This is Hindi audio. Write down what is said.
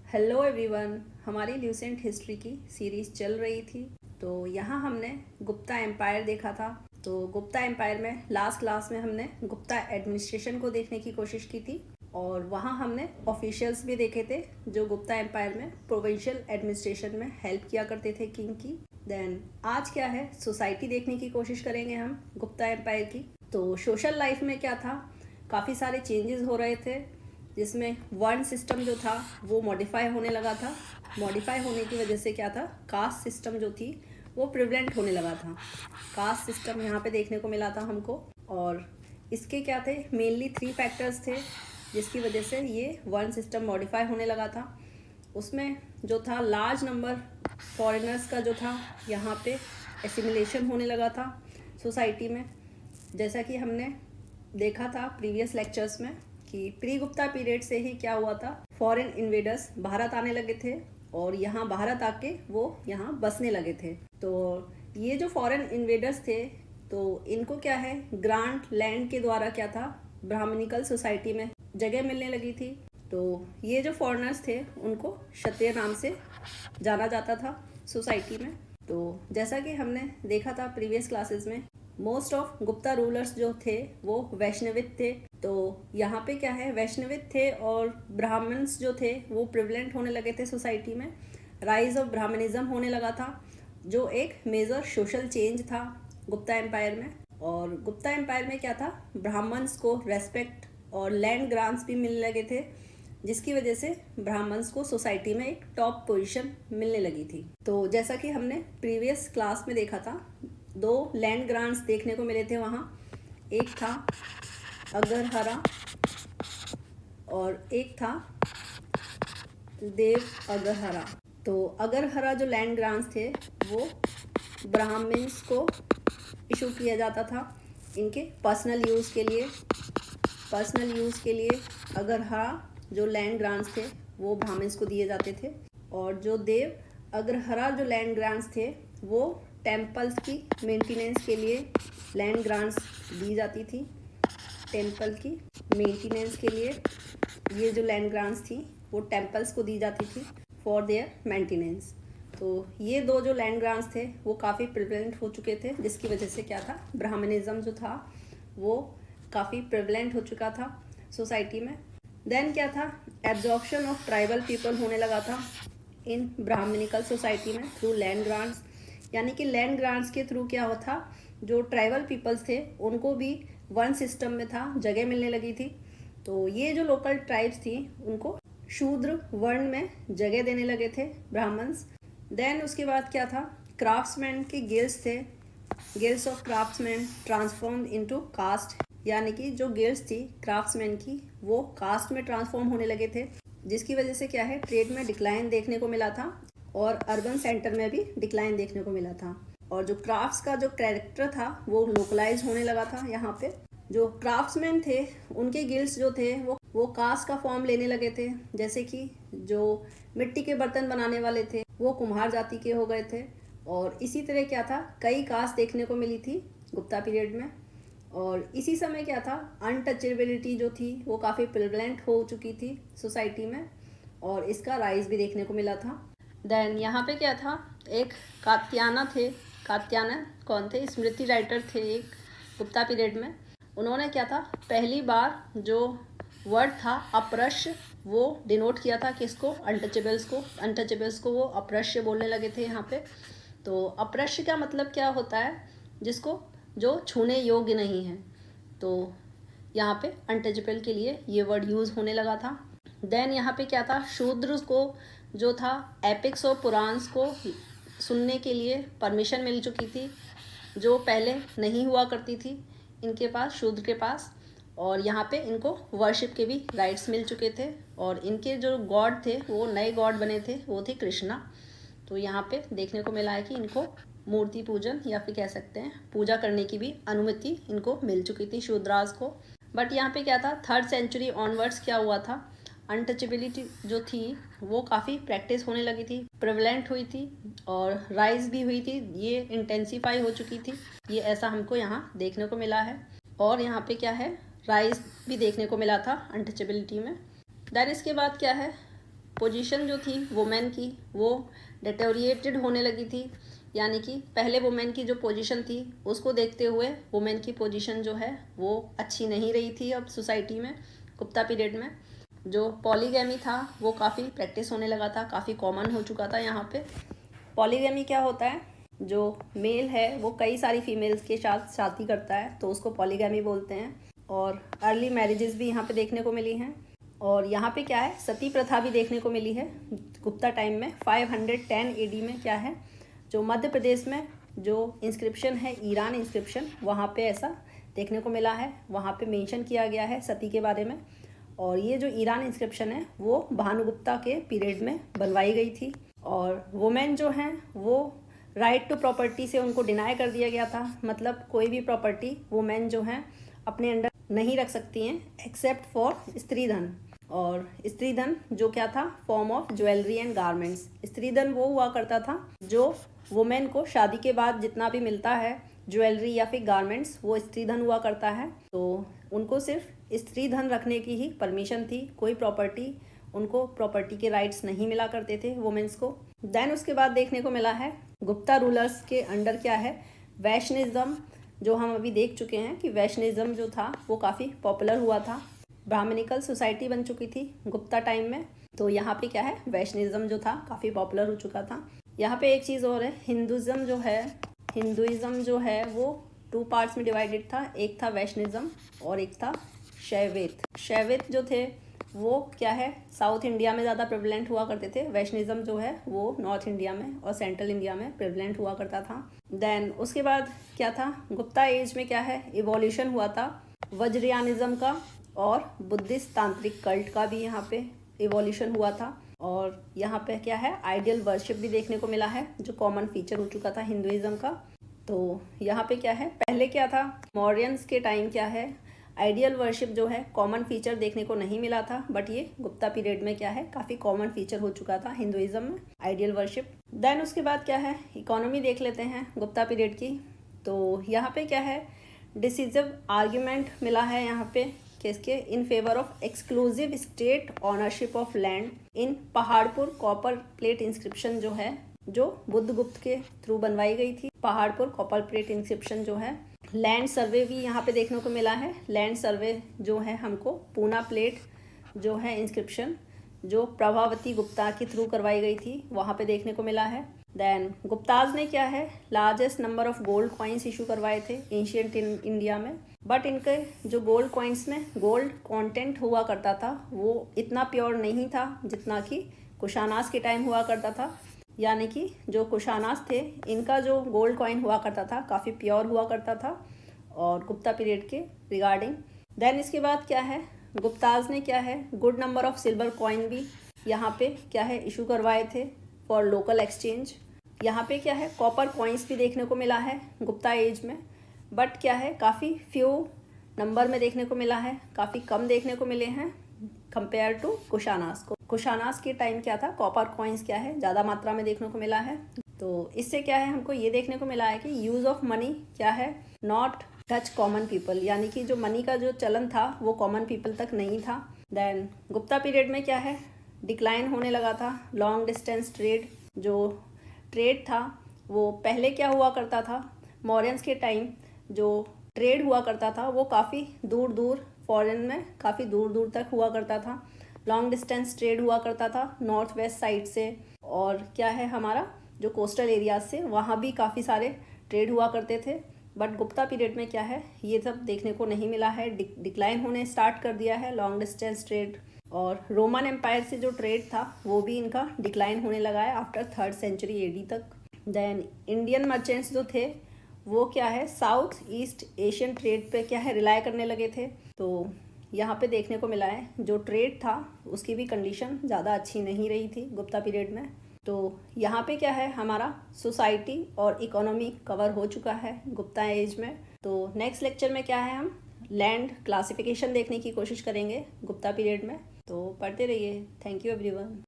Hello everyone. हमारी ल्यूसेंट हिस्ट्री की सीरीज़ चल रही थी। तो यहाँ हमने गुप्ता एम्पायर देखा था। तो गुप्ता एम्पायर में लास्ट क्लास में हमने गुप्ता एडमिनिस्ट्रेशन को देखने की कोशिश की थी और वहाँ हमने ऑफिशियल्स भी देखे थे जो गुप्ता एम्पायर में प्रोविंशियल एडमिनिस्ट्रेशन में हेल्प किया करते थे किंग की। देन आज क्या है, सोसाइटी देखने की कोशिश करेंगे हम गुप्ता एम्पायर की। तो सोशल लाइफ में क्या था, काफ़ी सारे चेंजेस हो रहे थे जिसमें वर्ण सिस्टम जो था वो मॉडिफाई होने लगा था। मॉडिफाई होने की वजह से क्या था, कास्ट सिस्टम जो थी वो प्रिवलेंट होने लगा था। कास्ट सिस्टम यहाँ पे देखने को मिला था हमको। और इसके क्या थे, मेनली 3 फैक्टर्स थे जिसकी वजह से ये वर्ण सिस्टम मॉडिफाई होने लगा था। उसमें जो था लार्ज नंबर फॉरेनर्स का जो था यहाँ पे एसिमिलेशन होने लगा था सोसाइटी में। जैसा कि हमने देखा था प्रीवियस लेक्चर्स में कि प्री गुप्ता पीरियड से ही क्या हुआ था, फॉरेन इन्वेडर्स भारत आने लगे थे और यहाँ भारत आके वो यहाँ बसने लगे थे। तो ये जो फॉरेन इन्वेडर्स थे तो इनको क्या है, ग्रांट लैंड के द्वारा क्या था, ब्राह्मणिकल सोसाइटी में जगह मिलने लगी थी। तो ये जो फॉरेनर्स थे उनको क्षत्रिय नाम से जाना जाता था सोसाइटी में। तो जैसा कि हमने देखा था प्रीवियस क्लासेस में, मोस्ट ऑफ गुप्ता रूलर्स जो थे वो वैष्णवित थे। तो यहाँ पे क्या है, वैष्णवित थे और ब्राह्मण्स जो थे वो प्रिवलेंट होने लगे थे सोसाइटी में। राइज ऑफ ब्राह्मणिज्म होने लगा था जो एक मेजर सोशल चेंज था गुप्ता एम्पायर में। और गुप्ता एम्पायर में क्या था, ब्राह्मण्स को रेस्पेक्ट और लैंड ग्रांट्स भी मिलने लगे थे जिसकी वजह से ब्राह्मण्स को सोसाइटी में एक टॉप पोजीशन मिलने लगी थी। तो जैसा कि हमने प्रीवियस क्लास में देखा था, 2 लैंड ग्रांट्स देखने को मिले थे वहाँ। एक था अगरहरा और एक था देव अगरहरा। तो अगरहरा जो लैंड ग्रांट्स थे वो ब्राह्मण्स को इशू किया जाता था इनके पर्सनल यूज़ के लिए। पर्सनल यूज़ के लिए अगरहरा जो लैंड ग्रांट्स थे वो ब्राह्मण्स को दिए जाते थे। और जो देव अगरहरा जो लैंड ग्रांट्स थे वो टेम्पल्स की मेंटेनेंस के लिए लैंड ग्रांट्स दी जाती थी। टेम्पल की मेंटेनेंस के लिए ये जो लैंड ग्रांट्स थी वो टेम्पल्स को दी जाती थी फॉर देयर मेंटेनेंस। तो ये 2 जो लैंड ग्रांट्स थे वो काफ़ी प्रिवलेंट हो चुके थे जिसकी वजह से क्या था, ब्राह्मणिज्म जो था वो काफ़ी प्रिवलेंट हो चुका था सोसाइटी में। देन क्या था, एब्जॉर्प्शन ऑफ ट्राइबल पीपल होने लगा था इन ब्राह्मणिकल सोसाइटी में थ्रू लैंड ग्रांट्स। यानी कि लैंड ग्रांट्स के थ्रू क्या होता, जो ट्राइबल पीपल्स थे उनको भी वन सिस्टम में था जगह मिलने लगी थी। तो ये जो लोकल ट्राइब्स थी उनको शूद्र वर्ण में जगह देने लगे थे ब्राह्मण्स। देन उसके बाद क्या था, क्राफ्ट्समैन के गिल्ड्स थे, guilds of craftsman transform into caste. यानी कि जो गिल्ड्स थी क्राफ्ट्समैन की वो कास्ट में ट्रांसफॉर्म होने लगे थे जिसकी वजह से क्या है, ट्रेड में डिक्लाइन देखने को मिला था और अर्बन सेंटर में भी डिक्लाइन देखने को मिला था। और जो क्राफ्ट्स का जो कैरेक्टर था वो लोकलाइज होने लगा था। यहाँ पे जो क्राफ्ट्समैन थे उनके गिल्ड्स जो थे वो कास्ट का फॉर्म लेने लगे थे। जैसे कि जो मिट्टी के बर्तन बनाने वाले थे वो कुम्हार जाति के हो गए थे। और इसी तरह क्या था, कई कास्ट देखने को मिली थी गुप्ता पीरियड में। और इसी समय क्या था, अनटचेबिलिटी जो थी वो काफ़ी प्रिवलेंट हो चुकी थी सोसाइटी में और इसका राइज भी देखने को मिला था। देन यहाँ पे क्या था, एक कात्याना थे। कात्याना कौन थे, स्मृति राइटर थे एक गुप्ता पीरियड में। उन्होंने क्या था, पहली बार जो वर्ड था अप्रश्य वो डिनोट किया था किसको, अनटचेबल्स को वो अप्रश्य बोलने लगे थे यहाँ पे। तो अप्रश्य का मतलब क्या होता है, जिसको जो छूने योग्य नहीं है। तो यहाँ पे अनटचेबल के लिए ये वर्ड यूज़ होने लगा था। देन यहाँ पे क्या था, शूद्र को जो था एपिक्स और पुराण्स को सुनने के लिए परमिशन मिल चुकी थी जो पहले नहीं हुआ करती थी इनके पास, शूद्र के पास। और यहाँ पे इनको वर्शिप के भी राइट्स मिल चुके थे और इनके जो गॉड थे वो नए गॉड बने थे, वो थे कृष्णा। तो यहाँ पे देखने को मिला है कि इनको मूर्ति पूजन या फिर कह सकते हैं पूजा करने की भी अनुमति इनको मिल चुकी थी शूद्रास को। बट यहाँ पे क्या था, 3rd सेंचुरी ऑनवर्ड्स क्या हुआ था, अनटचेबिलिटी जो थी वो काफ़ी प्रैक्टिस होने लगी थी, प्रिवलेंट हुई थी और राइज भी हुई थी, ये इंटेंसीफाई हो चुकी थी। ये ऐसा हमको यहाँ देखने को मिला है। और यहाँ पे क्या है, राइज भी देखने को मिला था अनटचेबिलिटी में। देन इसके बाद क्या है, पोजीशन जो थी वुमेन की वो डिटेरिएटेड होने लगी थी, यानी कि पहले वुमेन की जो पोजीशन थी उसको देखते हुए वुमेन की पोजीशन जो है वो अच्छी नहीं रही थी अब सोसाइटी में। गुप्ता पीरियड में जो पॉलीगैमी था वो काफ़ी प्रैक्टिस होने लगा था, काफ़ी कॉमन हो चुका था यहाँ पे। पॉलीगैमी क्या होता है, जो मेल है वो कई सारी फीमेल्स के साथ शादी करता है तो उसको पॉलीगैमी बोलते हैं। और अर्ली मैरिजेस भी यहाँ पे देखने को मिली हैं। और यहाँ पे क्या है, सती प्रथा भी देखने को मिली है गुप्ता टाइम में। 510 AD में क्या है, जो मध्य प्रदेश में जो इंस्क्रिप्शन है ईरान इंस्क्रिप्शन, वहाँ पे ऐसा देखने को मिला है। वहाँ पे मेंशन किया गया है सती के बारे में। और ये जो ईरान इंस्क्रिप्शन है वो भानुगुप्ता के पीरियड में बनवाई गई थी। और वुमेन जो हैं वो राइट टू प्रॉपर्टी से उनको डिनाई कर दिया गया था, मतलब कोई भी प्रॉपर्टी वुमेन जो हैं अपने अंडर नहीं रख सकती हैं एक्सेप्ट फॉर स्त्री धन। और स्त्री धन जो क्या था, form of jewellery and garments. स्त्री धन वो हुआ करता था जो वुमेन को शादी के बाद जितना भी मिलता है ज्वेलरी या फिर गारमेंट्स, वो स्त्री धन हुआ करता है। तो उनको सिर्फ स्त्री धन रखने की ही परमिशन थी, कोई प्रॉपर्टी, उनको प्रॉपर्टी के राइट्स नहीं मिला करते थे वुमेन्स को। देन उसके बाद देखने को मिला है गुप्ता रूलर्स के अंडर क्या है, वैष्णिज्म, जो हम अभी देख चुके हैं कि वैष्णिज्म जो था वो काफ़ी पॉपुलर हुआ था। ब्राह्मणिकल सोसाइटी बन चुकी थी गुप्ता टाइम में, तो यहाँ पे क्या है, वैष्णिज्म जो था काफ़ी पॉपुलर हो चुका था। यहाँ पे एक चीज़ और है, हिंदुज़म जो है वो 2 पार्ट्स में डिवाइडेड था। एक था वैष्णिज्म और एक था शैवेत। शैवेत जो थे वो क्या है, साउथ इंडिया में ज़्यादा प्रेवलेंट हुआ करते थे। वैष्णिज्म जो है वो नॉर्थ इंडिया में और सेंट्रल इंडिया में प्रेवलेंट हुआ करता था। देन उसके बाद क्या था, गुप्ता एज में क्या है, इवोल्यूशन हुआ था वज्रयानिज्म का और बुद्धिस्ट तांत्रिक कल्ट का भी यहाँ पे इवोल्यूशन हुआ था। और यहाँ पे क्या है, आइडियल वर्शिप भी देखने को मिला है जो कॉमन फीचर हो चुका था हिंदुइज्म का। तो यहाँ पे क्या है, पहले क्या था, मौर्यंस के टाइम क्या है, आइडियल वर्शिप जो है कॉमन फीचर देखने को नहीं मिला था, बट ये गुप्ता पीरियड में क्या है, काफ़ी कॉमन फीचर हो चुका था हिंदुइज्म में आइडियल वर्शिप। देन उसके बाद क्या है, इकोनॉमी देख लेते हैं गुप्ता पीरियड की। तो यहाँ पे क्या है, डिसिसिव आर्ग्यूमेंट मिला है यहाँ पे किसके, in favour of exclusive state ownership of land in Paharpur copper plate inscription जो है, जो बुद्धगुप्त के थ्रू बनवाई गई थी। पहाड़पुर कॉपर प्लेट इंस्क्रिप्शन जो है, लैंड सर्वे भी यहाँ पे देखने को मिला है। लैंड सर्वे जो है हमको पूना प्लेट जो है इंस्क्रिप्शन जो प्रभावती गुप्ता के थ्रू करवाई गई थी, वहाँ पे देखने को मिला है। देन गुप्ताज ने क्या है, largest number of gold coins issue करवाए थे एंशियंट इंडिया में, बट इनके जो गोल्ड कॉइन्स में गोल्ड कंटेंट हुआ करता था वो इतना प्योर नहीं था जितना कि कुशानास के टाइम हुआ करता था। यानी कि जो कुशानास थे इनका जो गोल्ड कॉइन हुआ करता था काफ़ी प्योर हुआ करता था और गुप्ता पीरियड के रिगार्डिंग। देन इसके बाद क्या है, गुप्ताज ने क्या है, good number of silver coin भी यहाँ पे क्या है इशू करवाए थे फॉर लोकल एक्सचेंज। यहाँ पे क्या है, कॉपर कॉइन्स भी देखने को मिला है गुप्ता एज में, बट क्या है काफ़ी फ्यू नंबर में देखने को मिला है, काफ़ी कम देखने को मिले हैं कंपेयर टू कुशानास को। कुशानास के टाइम क्या था, कॉपर कॉइन्स क्या है ज़्यादा मात्रा में देखने को मिला है। तो इससे क्या है, हमको ये देखने को मिला है कि यूज़ ऑफ मनी क्या है, नॉट टच कॉमन पीपल, यानी कि जो मनी का जो चलन था वो कॉमन पीपल तक नहीं था। देन गुप्ता पीरियड में क्या है, डिक्लाइन होने लगा था लॉन्ग डिस्टेंस ट्रेड। जो ट्रेड था वो पहले क्या हुआ करता था, मौर्यंस के टाइम जो ट्रेड हुआ करता था वो काफ़ी दूर दूर फॉरेन में काफ़ी दूर दूर तक हुआ करता था। लॉन्ग डिस्टेंस ट्रेड हुआ करता था नॉर्थ वेस्ट साइड से, और क्या है हमारा जो कोस्टल एरियाज से वहाँ भी काफ़ी सारे ट्रेड हुआ करते थे। बट गुप्ता पीरियड में क्या है, ये सब देखने को नहीं मिला है, डिक्लाइन होने स्टार्ट कर दिया है लॉन्ग डिस्टेंस ट्रेड। और रोमन एम्पायर से जो ट्रेड था वो भी इनका डिक्लाइन होने लगा है आफ्टर 3rd सेंचुरी AD तक। देन इंडियन मर्चेंट्स जो थे वो क्या है, साउथ ईस्ट एशियन ट्रेड पे क्या है रिलाय करने लगे थे। तो यहाँ पे देखने को मिला है जो ट्रेड था उसकी भी कंडीशन ज़्यादा अच्छी नहीं रही थी गुप्ता पीरियड में। तो यहाँ पे क्या है, हमारा सोसाइटी और इकोनॉमी कवर हो चुका है गुप्ता एज में। तो नेक्स्ट लेक्चर में क्या है, हम लैंड क्लासिफिकेशन देखने की कोशिश करेंगे गुप्ता पीरियड में। तो पढ़ते रहिए। Thank you everyone.